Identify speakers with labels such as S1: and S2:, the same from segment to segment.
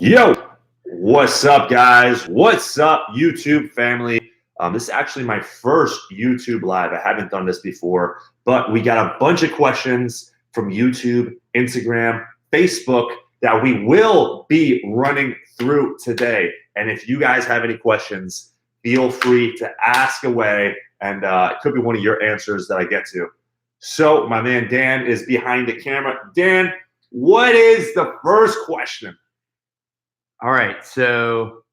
S1: Yo, what's up, guys? What's up, YouTube family? This is actually my first YouTube live. I haven't done this before, but we got a bunch of questions from YouTube, Instagram, Facebook that we will be running through today. And if you guys have any questions, feel free to ask away, and it could be one of your answers that I get to. So my man Dan is behind the camera. Dan, what is the first question?
S2: All right, so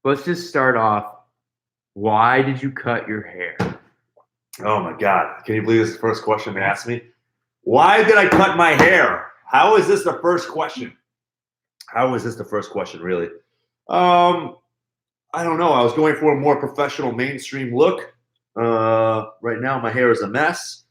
S2: let's just start off. Why did you cut your hair?
S1: Oh my God. Can you believe this is the first question they asked me? Why did I cut my hair? How is this the first question? How is this the first question, really? I don't know. I was going for a more professional mainstream look. Right now my hair is a mess.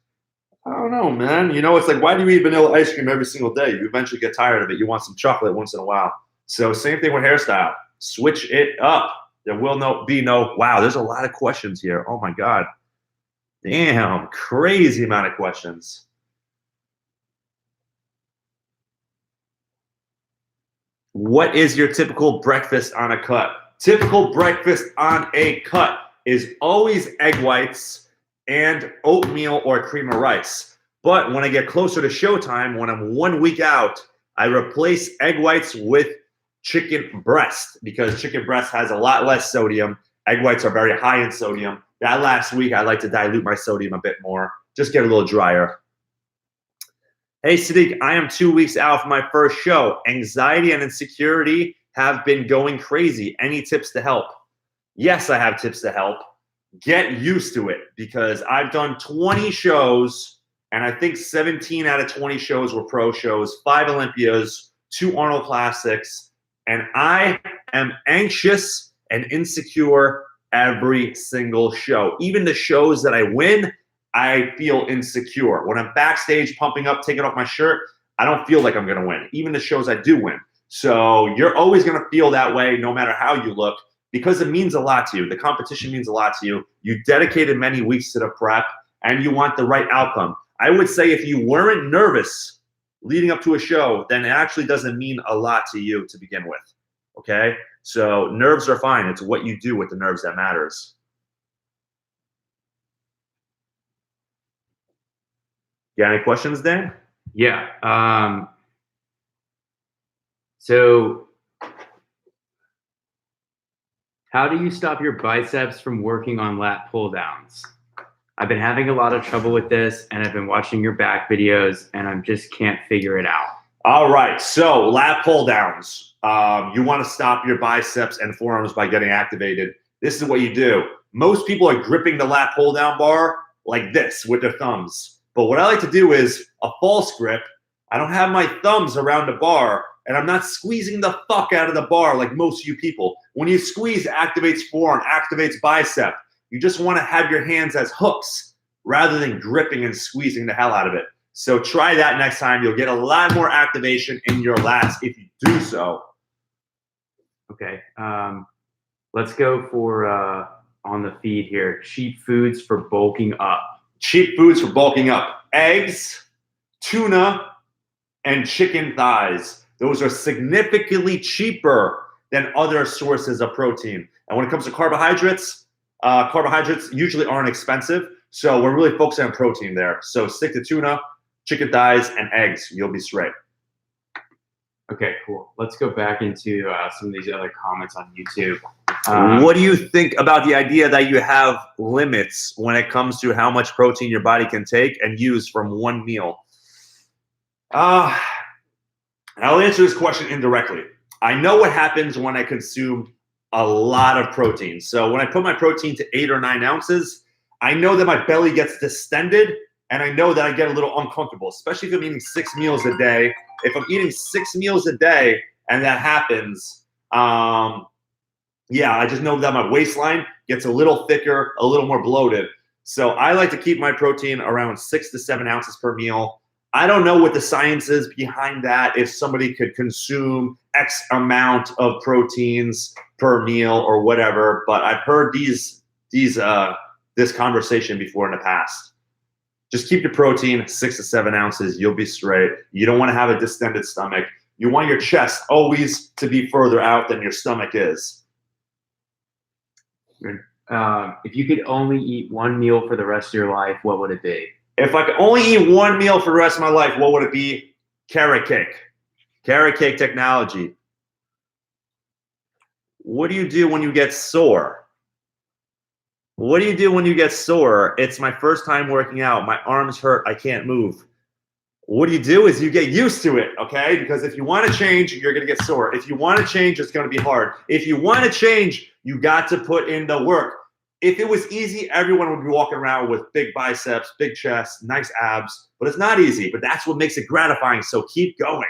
S1: I don't know, man. You know, it's like, why do you eat vanilla ice cream every single day? You eventually get tired of it. You want some chocolate once in a while. So same thing with hairstyle. Switch it up. There will be no, wow, there's a lot of questions here. Oh my God. Damn, crazy amount of questions. What is your typical breakfast on a cut? Typical breakfast on a cut is always egg whites and oatmeal or cream of rice. But when I get closer to showtime, when I'm 1 week out, I replace egg whites with chicken breast because chicken breast has a lot less sodium. Egg whites are very high in sodium. That last week, I like to dilute my sodium a bit more, just get a little drier. Hey, Sadik, I am 2 weeks out from my first show. Anxiety and insecurity have been going crazy. Any tips to help? Yes, I have tips to help. Get used to it because I've done 20 shows and I think 17 out of 20 shows were pro shows, 5 Olympias, 2 Arnold Classics, and I am anxious and insecure every single show. Even the shows that I win, I feel insecure. When I'm backstage pumping up, taking off my shirt, I don't feel like I'm going to win, even the shows I do win. So you're always going to feel that way no matter how you look, because it means a lot to you. The competition means a lot to you. You dedicated many weeks to the prep, and you want the right outcome. I would say if you weren't nervous leading up to a show, then it actually doesn't mean a lot to you to begin with, okay? So nerves are fine. It's what you do with the nerves that matters. You got any questions, Dan?
S2: Yeah. So how do you stop your biceps from working on lat pulldowns? I've been having a lot of trouble with this, and I've been watching your back videos, and I just can't figure it out.
S1: All right, so lat pulldowns. You want to stop your biceps and forearms by getting activated. This is what you do. Most people are gripping the lat pull-down bar like this with their thumbs. But what I like to do is a false grip. I don't have my thumbs around the bar, and I'm not squeezing the fuck out of the bar like most of you people. When you squeeze, it activates forearm, activates bicep. You just want to have your hands as hooks rather than gripping and squeezing the hell out of it. So try that next time. You'll get a lot more activation in your lats if you do so.
S2: Okay. Let's go for, on the feed here, cheap foods for bulking up.
S1: Cheap foods for bulking up. Eggs, tuna, and chicken thighs. Those are significantly cheaper than other sources of protein. And when it comes to carbohydrates, carbohydrates usually aren't expensive. So we're really focusing on protein there. So stick to tuna, chicken thighs, and eggs. You'll be straight.
S2: Okay, cool. Let's go back into some of these other comments on YouTube.
S1: What do you think about the idea that you have limits when it comes to how much protein your body can take and use from one meal? I'll answer this question indirectly. I know what happens when I consume a lot of protein. So when I put my protein to 8 or 9 ounces, I know that my belly gets distended, and I know that I get a little uncomfortable, especially if I'm eating 6 meals a day. If I'm eating 6 meals a day and that happens, yeah, I just know that my waistline gets a little thicker, a little more bloated. So I like to keep my protein around 6 to 7 ounces per meal. I don't know what the science is behind that, if somebody could consume X amount of proteins per meal or whatever, but I've heard this conversation before in the past. Just keep your protein 6 to 7 ounces. You'll be straight. You don't want to have a distended stomach. You want your chest always to be further out than your stomach is.
S2: If you could only eat one meal for the rest of your life, what would it be?
S1: If I could only eat one meal for the rest of my life, what would it be? Carrot cake. Carrot cake technology. What do you do when you get sore? What do you do when you get sore? It's my first time working out. My arms hurt. I can't move. What you do is you get used to it, okay? Because if you want to change, you're going to get sore. If you want to change, it's going to be hard. If you want to change, you got to put in the work. If it was easy, everyone would be walking around with big biceps, big chest, nice abs. But it's not easy. But that's what makes it gratifying. So keep going.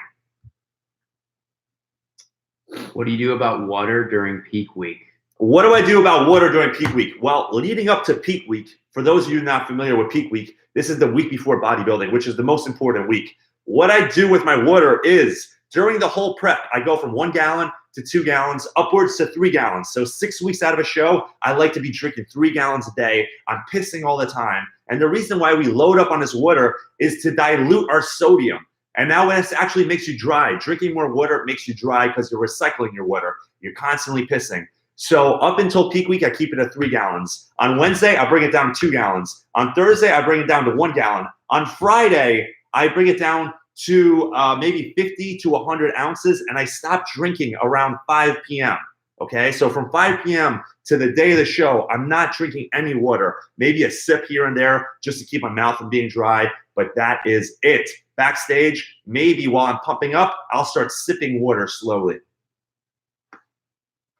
S2: What do you do about water during peak week?
S1: What do I do about water during peak week? Well, leading up to peak week, for those of you not familiar with peak week, this is the week before bodybuilding, which is the most important week. What I do with my water is during the whole prep, I go from 1 gallon to 2 gallons, upwards to 3 gallons. So 6 weeks out of a show, I like to be drinking 3 gallons a day. I'm pissing all the time. And the reason why we load up on this water is to dilute our sodium. And now it actually makes you dry. Drinking more water makes you dry because you're recycling your water. You're constantly pissing. So up until peak week, I keep it at 3 gallons. On Wednesday, I bring it down to 2 gallons. On Thursday, I bring it down to 1 gallon. On Friday, I bring it down to maybe 50 to 100 ounces, and I stop drinking around 5 p.m. Okay, so from 5 p.m. to the day of the show, I'm not drinking any water. Maybe a sip here and there just to keep my mouth from being dry, but that is it. Backstage, maybe while I'm pumping up, I'll start sipping water slowly.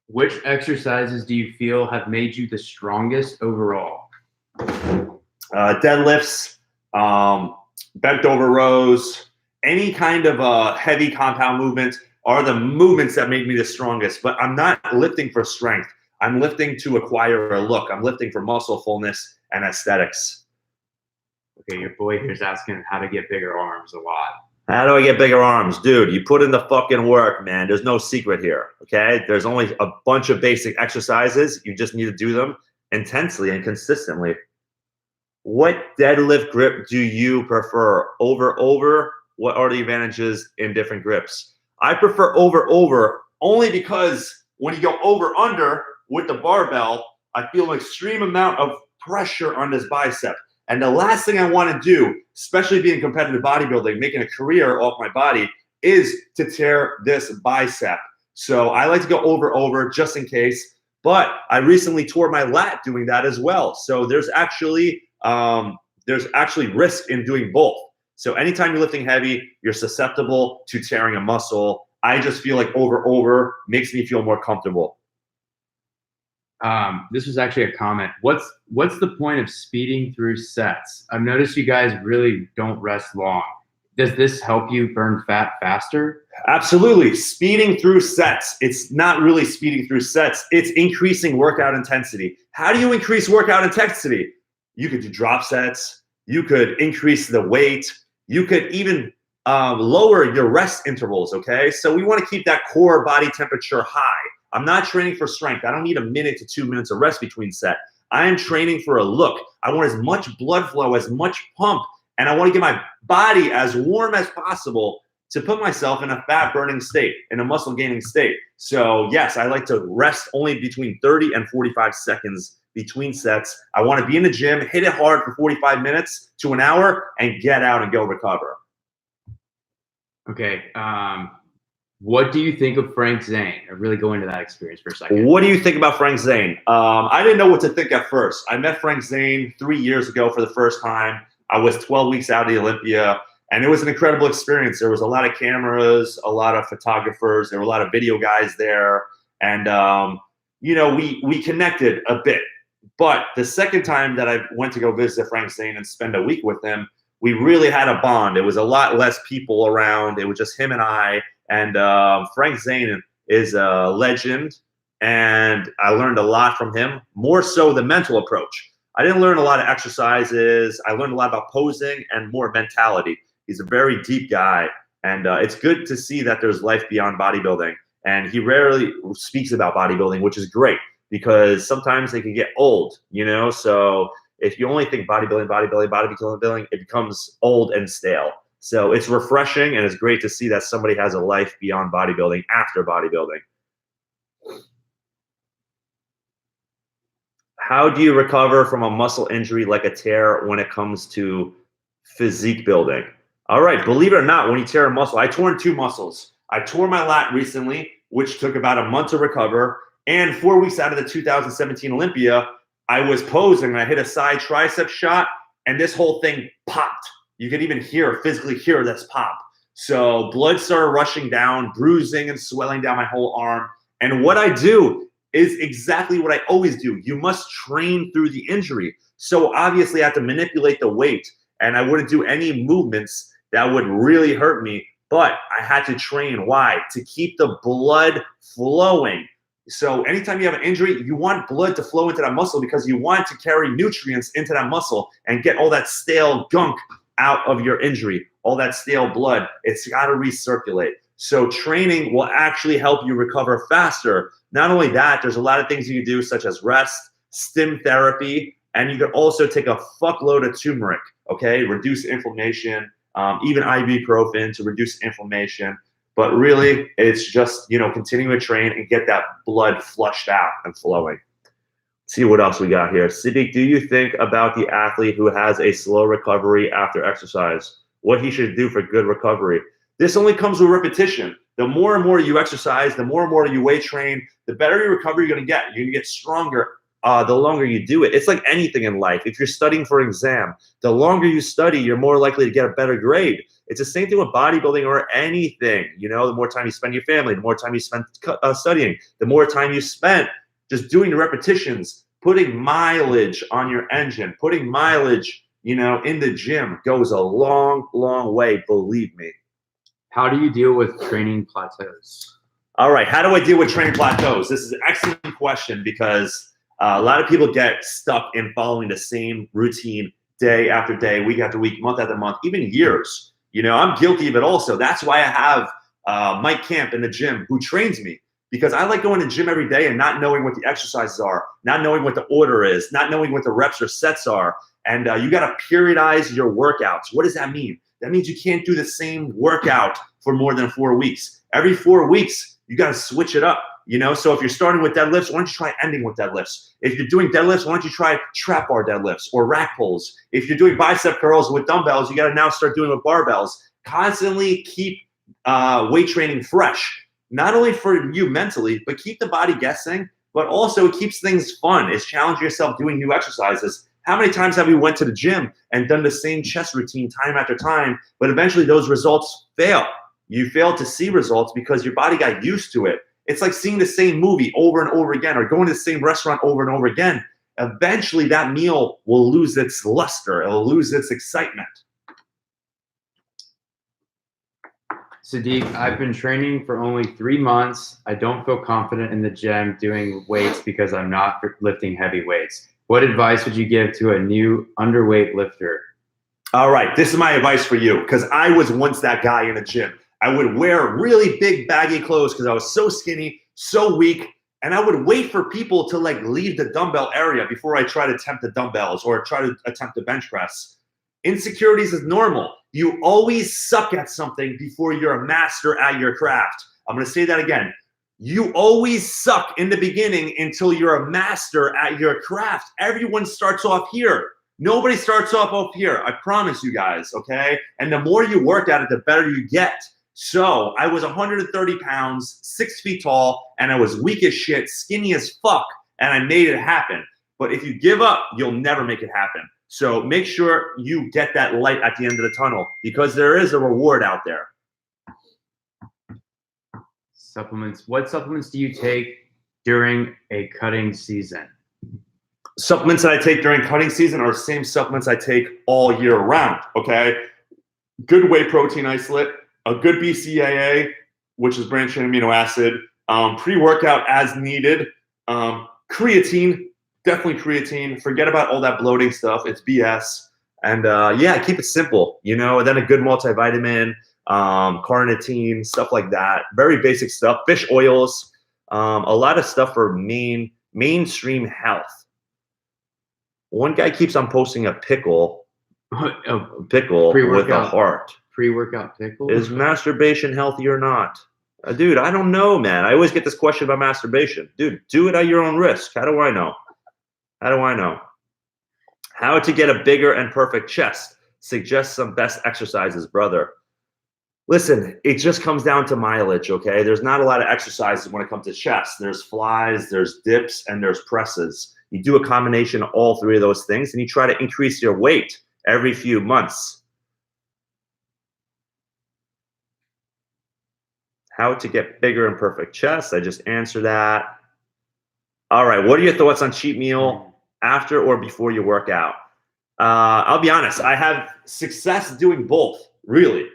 S2: Which exercises do you feel have made you the strongest overall?
S1: Deadlifts, bent over rows, any kind of heavy compound movement are the movements that made me the strongest. But I'm not lifting for strength. I'm lifting to acquire a look. I'm lifting for muscle fullness and aesthetics.
S2: Okay, your boy here's asking how to get bigger arms a lot.
S1: How do I get bigger arms? Dude, you put in the fucking work, man. There's no secret here, okay? There's only a bunch of basic exercises. You just need to do them intensely and consistently. What deadlift grip do you prefer? Over? What are the advantages in different grips? I prefer over only because when you go over-under with the barbell, I feel an extreme amount of pressure on this bicep. And the last thing I want to do, especially being competitive bodybuilding, making a career off my body, is to tear this bicep. So I like to go over just in case. But I recently tore my lat doing that as well. So there's actually risk in doing both. So anytime you're lifting heavy, you're susceptible to tearing a muscle. I just feel like over makes me feel more comfortable.
S2: This was actually a comment. What's the point of speeding through sets? I've noticed you guys really don't rest long. Does this help you burn fat faster? Absolutely. Speeding through sets. It's not really speeding through sets. It's increasing workout intensity. How do you increase workout intensity? You could do drop sets. You could increase the weight. You could even lower your rest intervals, okay? So we want to keep that core body temperature high. I'm not training for strength. I don't need 1 minute to 2 minutes of rest between set. I am training for a look. I want as much blood flow, as much pump, and I want to get my body as warm as possible to put myself in a fat burning state, in a muscle gaining state. So yes, I like to rest only between 30 and 45 seconds between sets. I want to be in the gym, hit it hard for 45 minutes to an hour, and get out and go recover. Okay. What do you think of Frank Zane? I really go into that experience for a second. What do you think about Frank Zane? I didn't know what to think at first. I met Frank Zane 3 years ago for the first time. I was 12 weeks out of the Olympia, and it was an incredible experience. There was a lot of cameras, a lot of photographers. There were a lot of video guys there, and you know, we connected a bit. But the second time that I went to go visit Frank Zane and spend a week with him, we really had a bond. It was a lot less people around. It was just him and I. And Frank Zane is a legend, and I learned a lot from him, more so the mental approach. I didn't learn a lot of exercises. I learned a lot about posing and more mentality. He's a very deep guy, and it's good to see that there's life beyond bodybuilding. And he rarely speaks about bodybuilding, which is great because sometimes they can get old, you know? So if you only think bodybuilding, it becomes old and stale.
S1: So it's refreshing, and it's great to see that somebody has a life beyond bodybuilding after bodybuilding. How do you recover from a muscle injury like a tear when it comes to physique building? All right, believe it or not, when you tear a muscle, I torn 2 muscles. I tore my lat recently, which took about a month to recover. And 4 weeks out of the 2017 Olympia, I was posing and I hit a side tricep shot, and this whole thing popped. You can even physically hear this pop. So blood started rushing down, bruising and swelling down my whole arm. And what I do is exactly what I always do. You must train through the injury. So obviously I have to manipulate the weight, and I wouldn't do any movements that would really hurt me, but I had to train. Why? To keep the blood flowing. So anytime you have an injury, you want blood to flow into that muscle because you want to carry nutrients into that muscle and get all that stale gunk out of your injury, all that stale blood. It's got to recirculate. So training will actually help you recover faster. Not only that, there's a lot of things you can do, such as rest, stim therapy, and you can also take a fuckload of turmeric, okay? Reduce inflammation, even ibuprofen to reduce inflammation. But really, it's just, continue to train and get that blood flushed out and flowing. See what else we got here. Sadik, do you think about the athlete who has a slow recovery after exercise? What he should do for good recovery? This only comes with repetition. The more and more you exercise, the more and more you weight train, the better your recovery you're going to get. You're going to get stronger the longer you do it. It's like anything in life. If you're studying for an exam, the longer you study, you're more likely to get a better grade. It's the same thing with bodybuilding or anything. The more time you spend with your family, the more time you spend studying, the more time you spend just doing the repetitions, putting mileage on your engine, putting mileage, in the gym goes a long, long way, believe me.
S2: How do you deal with training plateaus?
S1: All right, how do I deal with training plateaus? This is an excellent question because a lot of people get stuck in following the same routine day after day, week after week, month after month, even years. I'm guilty of it also. That's why I have Mike Camp in the gym who trains me, because I like going to the gym every day and not knowing what the exercises are, not knowing what the order is, not knowing what the reps or sets are. And you got to periodize your workouts. What does that mean? That means you can't do the same workout for more than 4 weeks. Every 4 weeks, you got to switch it up. So if you're starting with deadlifts, why don't you try ending with deadlifts? If you're doing deadlifts, why don't you try trap bar deadlifts or rack pulls? If you're doing bicep curls with dumbbells, you got to now start doing with barbells. Constantly keep weight training fresh, not only for you mentally, but keep the body guessing, but also it keeps things fun. It's challenge yourself doing new exercises. How many times have you went to the gym and done the same chest routine time after time, but eventually those results fail? You fail to see results because your body got used to it. It's like seeing the same movie over and over again or going to the same restaurant over and over again. Eventually that meal will lose its luster. It'll lose its excitement.
S2: Sadik, I've been training for only 3 months. I don't feel confident in the gym doing weights because I'm not lifting heavy weights. What advice would you give to a new underweight lifter?
S1: All right, this is my advice for you, because I was once that guy in the gym. I would wear really big baggy clothes because I was so skinny, so weak, and I would wait for people to leave the dumbbell area before I try to attempt the dumbbells or try to attempt the bench press. Insecurities is normal. You always suck at something before you're a master at your craft. I'm going to say that again. You always suck in the beginning until you're a master at your craft. Everyone starts off here. Nobody starts off here. I promise you guys, okay? And the more you work at it, the better you get. So I was 130 pounds, 6 feet tall, and I was weak as shit, skinny as fuck, and I made it happen. But if you give up, you'll never make it happen. So make sure you get that light at the end of the tunnel, because there is a reward out there.
S2: Supplements. What supplements do you take during a cutting season?
S1: Supplements that I take during cutting season are the same supplements I take all year round, okay? Good whey protein isolate, a good BCAA, which is branched chain amino acid, pre-workout as needed, creatine, definitely creatine. Forget about all that bloating stuff. It's BS. And yeah, keep it simple, and then a good multivitamin, carnitine, stuff like that. Very basic stuff. Fish oils, a lot of stuff for mainstream health. One guy keeps on posting a pickle with a heart.
S3: pre-workout pickle?
S1: Is masturbation healthy or not? Dude, I don't know, man. I always get this question about masturbation. Dude, do it at your own risk. How do I know? How do I know? How to get a bigger and perfect chest. Suggest some best exercises, brother. Listen, it just comes down to mileage, okay? There's not a lot of exercises when it comes to chest. There's flies, there's dips, and there's presses. You do a combination of all three of those things, and you try to increase your weight every few months. How to get bigger and perfect chest. I just answered that. All right, what are your thoughts on cheat meal after or before you work out? I'll be honest, I have success doing both. Really,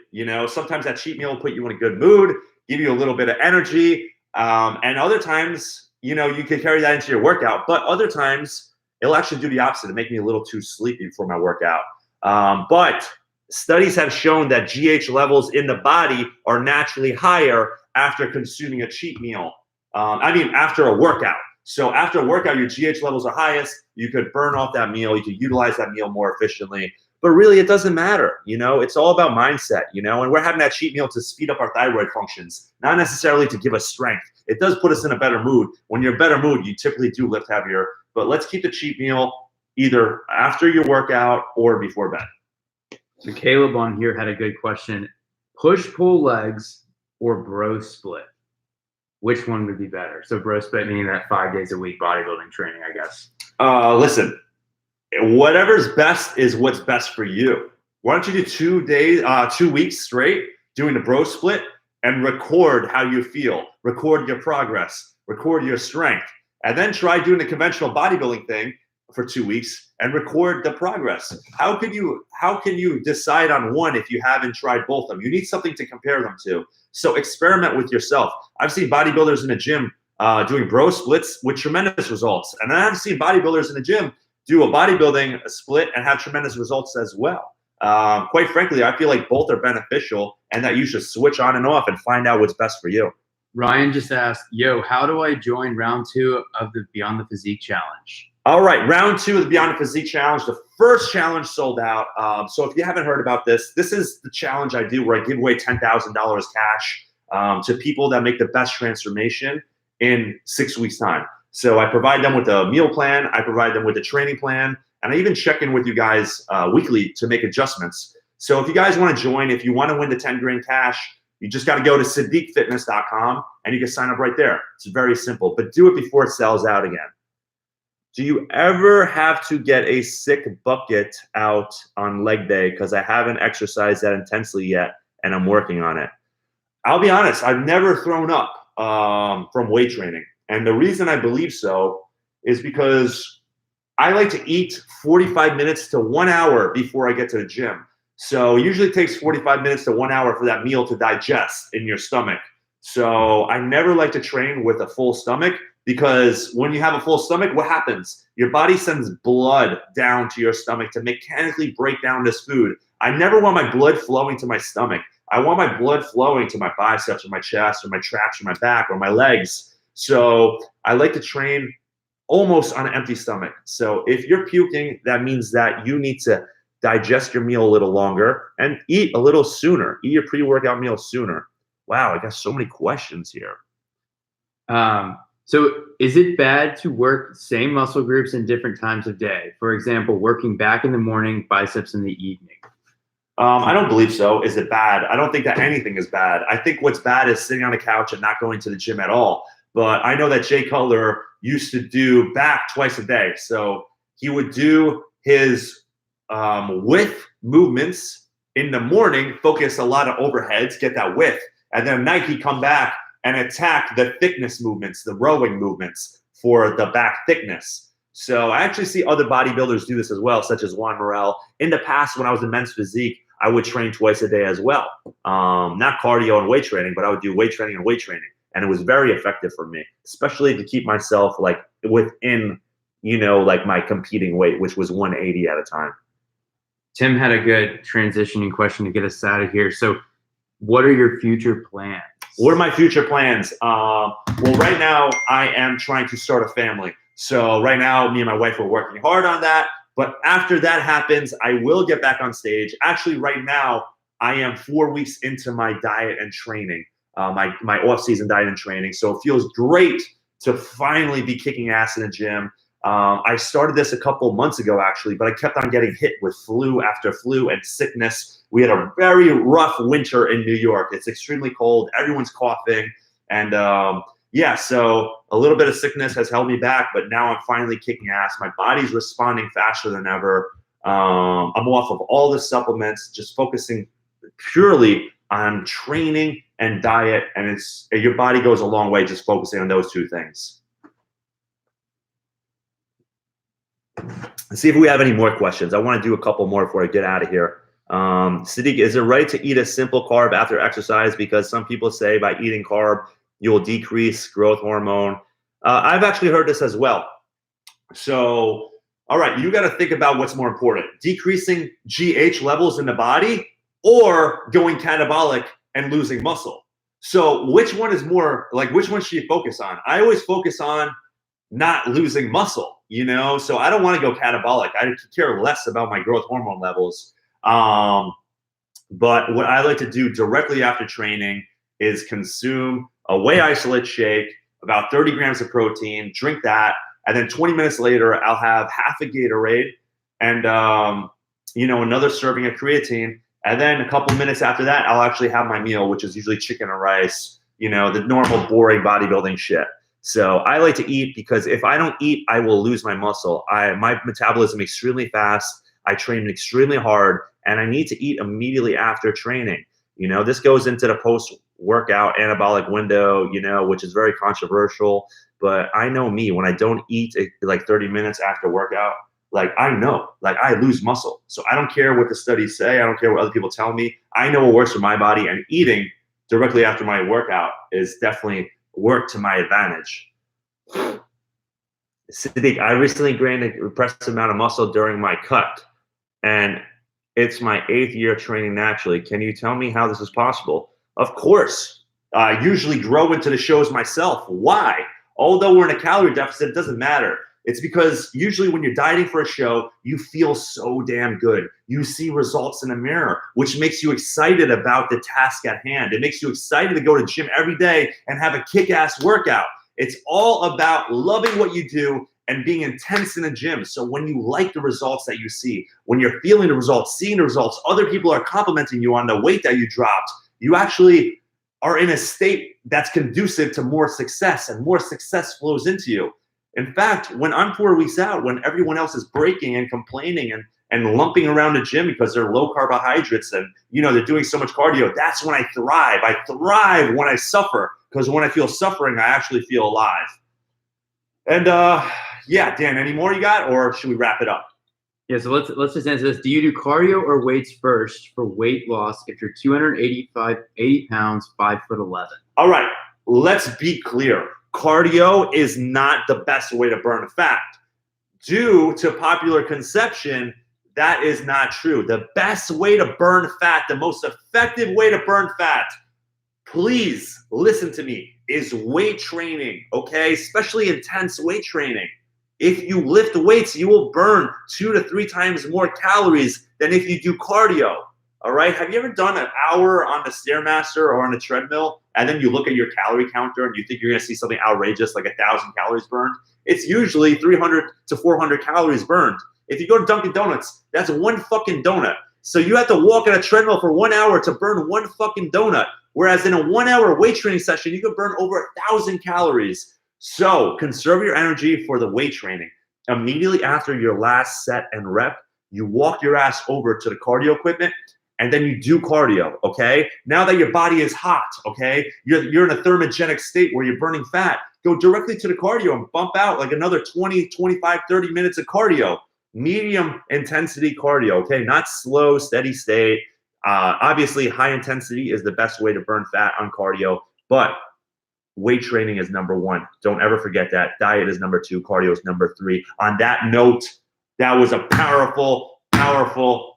S1: sometimes that cheat meal will put you in a good mood, give you a little bit of energy, and other times, you can carry that into your workout. But other times, it'll actually do the opposite and make me a little too sleepy before my workout. But studies have shown that GH levels in the body are naturally higher after consuming a cheat meal. After a workout. So after a workout, your GH levels are highest. You could burn off that meal. You could utilize that meal more efficiently. But really, it doesn't matter. It's all about mindset, and we're having that cheat meal to speed up our thyroid functions, not necessarily to give us strength. It does put us in a better mood. When you're in a better mood, you typically do lift heavier. But let's keep the cheat meal either after your workout or before bed.
S3: So Caleb on here had a good question. Push-pull legs or bro split? Which one would be better? So bro split meaning that 5 days a week bodybuilding training, I guess.
S1: Listen. Whatever's best is what's best for you. Why don't you do 2 weeks straight doing the bro split and record how you feel, record your progress, record your strength, and then try doing the conventional bodybuilding thing for 2 weeks and record the progress. How can you decide on one if you haven't tried both of them? You need something to compare them to. So experiment with yourself. I've seen bodybuilders in the gym doing bro splits with tremendous results, and then I've seen bodybuilders in the gym do a bodybuilding split and have tremendous results as well. Quite frankly, I feel like both are beneficial and that you should switch on and off and find out what's best for you.
S3: Ryan just asked, how do I join round 2 of the Beyond the Physique Challenge?
S1: All right, round 2 of the Beyond the Physique Challenge. The first challenge sold out. So if you haven't heard about this is the challenge I do where I give away $10,000 cash to people that make the best transformation in 6 weeks' time. So I provide them with a meal plan, I provide them with a training plan, and I even check in with you guys weekly to make adjustments. So if you guys want to join, if you want to win the 10 grand cash, you just got to go to sadikfitness.com and you can sign up right there. It's very simple, but do it before it sells out again. Do you ever have to get a sick bucket out on leg day? Because I haven't exercised that intensely yet and I'm working on it. I'll be honest, I've never thrown up from weight training. And the reason I believe so is because I like to eat 45 minutes to 1 hour before I get to the gym. So it usually takes 45 minutes to 1 hour for that meal to digest in your stomach. So I never like to train with a full stomach because when you have a full stomach, what happens? Your body sends blood down to your stomach to mechanically break down this food. I never want my blood flowing to my stomach. I want my blood flowing to my biceps or my chest or my traps or my back or my legs. So I like to train almost on an empty stomach. So if you're puking, that means that you need to digest your meal a little longer and eat a little sooner. Eat your pre-workout meal sooner. Wow, I got so many questions here.
S3: So is it bad to work same muscle groups in different times of day? For example, working back in the morning, biceps in the evening.
S1: I don't believe so. Is it bad? I don't think that anything is bad. I think what's bad is sitting on the couch and not going to the gym at all. But I know that Jay Cutler used to do back twice a day. So he would do his width movements in the morning, focus a lot of overheads, get that width. And then at night he'd come back and attack the thickness movements, the rowing movements for the back thickness. So I actually see other bodybuilders do this as well, such as Juan Morel. In the past, when I was in men's physique, I would train twice a day as well. Not cardio and weight training, but I would do weight training and weight training. And it was very effective for me, especially to keep myself like within, like my competing weight, which was 180 at a time.
S3: Tim had a good transitioning question to get us out of here. So what are your future plans?
S1: What are my future plans? Well, right now I am trying to start a family. So right now, me and my wife are working hard on that. But after that happens, I will get back on stage. Actually, right now, I am 4 weeks into my diet and training, my off-season diet and training. So it feels great to finally be kicking ass in the gym. I started this a couple months ago, actually, but I kept on getting hit with flu after flu and sickness. We had a very rough winter in New York. It's extremely cold. Everyone's coughing. And yeah, so a little bit of sickness has held me back, but now I'm finally kicking ass. My body's responding faster than ever. I'm off of all the supplements, just focusing purely on training and diet. And your body goes a long way just focusing on those two things. Let's see if we have any more questions. I want to do a couple more before I get out of here. Sadik, is it right to eat a simple carb after exercise? Because some people say by eating carb, you'll decrease growth hormone. I've actually heard this as well. So, all right, you got to think about what's more important, decreasing GH levels in the body or going catabolic and losing muscle. So which one is more, like, which one should you focus on? I always focus on not losing muscle, you know? So I don't want to go catabolic. I care less about my growth hormone levels. But what I like to do directly after training is consume a whey isolate shake, about 30 grams of protein, drink that, and then 20 minutes later, I'll have half a Gatorade and, you know, another serving of creatine. And then a couple minutes after that, I'll actually have my meal, which is usually chicken and rice, you know, the normal boring bodybuilding shit. So I like to eat because if I don't eat, I will lose my muscle. My metabolism is extremely fast. I train extremely hard, and I need to eat immediately after training. You know, this goes into the post-workout anabolic window, you know, which is very controversial. But I know me, when I don't eat like 30 minutes after workout, like I know, like I lose muscle. So I don't care what the studies say. I don't care what other people tell me. I know what works for my body, and eating directly after my workout is definitely worked to my advantage. Sadik, I recently gained an impressive amount of muscle during my cut, and it's my 8th year training naturally. Can you tell me how this is possible? Of course. I usually grow into the shows myself. Why? Although we're in a calorie deficit, it doesn't matter. It's because usually when you're dieting for a show, you feel so damn good. You see results in the mirror, which makes you excited about the task at hand. It makes you excited to go to the gym every day and have a kick-ass workout. It's all about loving what you do and being intense in the gym. So when you like the results that you see, when you're feeling the results, seeing the results, other people are complimenting you on the weight that you dropped, you actually are in a state that's conducive to more success, and more success flows into you. In fact, when I'm 4 weeks out, when everyone else is breaking and complaining and lumping around the gym because they're low carbohydrates and, you know, they're doing so much cardio, that's when I thrive. I thrive when I suffer, because when I feel suffering, I actually feel alive. And yeah, Dan, any more you got, or should we wrap it up?
S3: Yeah, so let's just answer this. Do you do cardio or weights first for weight loss if you're 80 pounds, 5'11"?
S1: All right, let's be clear. Cardio is not the best way to burn fat. Due to popular conception, that is not true. The best way to burn fat, the most effective way to burn fat, please listen to me, is weight training, okay? Especially intense weight training. If you lift weights, you will burn 2 to 3 times more calories than if you do cardio. All right. Have you ever done an hour on the Stairmaster or on the treadmill, and then you look at your calorie counter and you think you're going to see something outrageous like 1,000 calories burned? It's usually 300 to 400 calories burned. If you go to Dunkin' Donuts, that's one fucking donut. So you have to walk on a treadmill for 1 hour to burn one fucking donut. Whereas in a 1 hour weight training session, you can burn over 1,000 calories. So conserve your energy for the weight training. Immediately after your last set and rep, you walk your ass over to the cardio equipment, and then you do cardio, okay? Now that your body is hot, okay? You're in a thermogenic state where you're burning fat. Go directly to the cardio and bump out like another 20, 25, 30 minutes of cardio. Medium intensity cardio, okay? Not slow, steady state. Obviously, high intensity is the best way to burn fat on cardio, but weight training is number 1. Don't ever forget that. Diet is number 2. Cardio is number 3. On that note, that was a powerful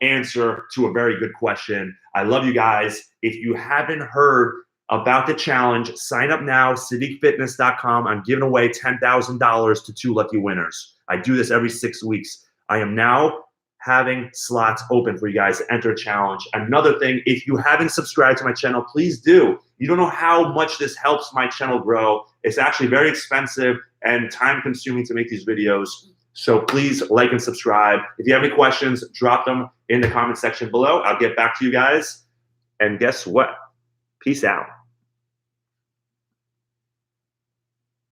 S1: answer to a very good question. I love you guys. If you haven't heard about the challenge, sign up now, SadikFitness.com. I'm giving away $10,000 to 2 lucky winners. I do this every 6 weeks. I am now having slots open for you guys to enter a challenge. Another thing, if you haven't subscribed to my channel, please do. You don't know how much this helps my channel grow. It's actually very expensive and time consuming to make these videos. So please like and subscribe. If you have any questions, drop them in the comment section below. I'll get back to you guys. And guess what? Peace out.